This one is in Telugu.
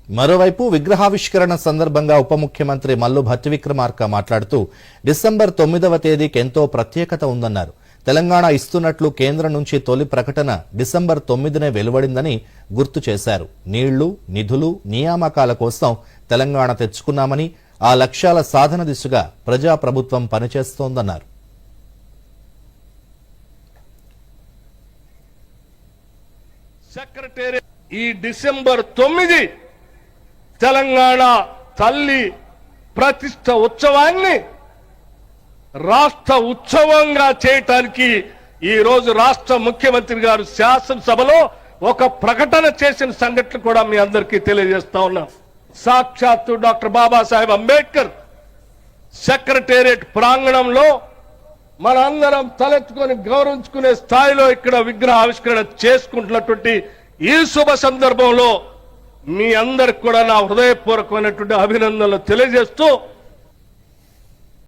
మరోవైపు విగ్రహావిష్కరణ సందర్భంగా ఉప ముఖ్యమంత్రి మల్లు భట్టి విక్రమార్క మాట్లాడుతూ డిసెంబర్ 9వ తేదీకి ఎంతో ప్రత్యేకత ఉందన్నారు. తెలంగాణ ఇస్తున్నట్లు కేంద్రం నుంచి తొలి ప్రకటన డిసెంబర్ 9నే వెలువడిందని గుర్తు చేశారు. నీళ్లు, నిధులు, నియామకాల కోసం తెలంగాణ తెచ్చుకున్నామని, ఆ లక్ష్యాల సాధన దిశగా ప్రజాప్రభుత్వం పనిచేస్తోందన్నారు. సెక్రటరీ ఈ డిసెంబర్ 9 తెలంగాణ తల్లి ప్రతిష్ట ఉత్సవాన్ని రాష్ట్ర ఉత్సవంగా చేయటానికి ఈ రోజు రాష్ట్ర ముఖ్యమంత్రి గారు శాసనసభలో ఒక ప్రకటన చేసిన సంఘటన కూడా మీ అందరికీ తెలియజేస్తా ఉన్నాం. సాక్షాత్తు డాక్టర్ బాబాసాహెబ్ అంబేద్కర్ సెక్రటేరియట్ ప్రాంగణంలో మనందరం తలెత్తుకొని గౌరవించుకునే స్థాయిలో ఇక్కడ విగ్రహ ఆవిష్కరణ చేసుకుంటున్నటువంటి ఈ శుభ సందర్భంలో మీ అందరికి కూడా నా హృదయపూర్వకమైనటువంటి అభినందనలు తెలియజేస్తూ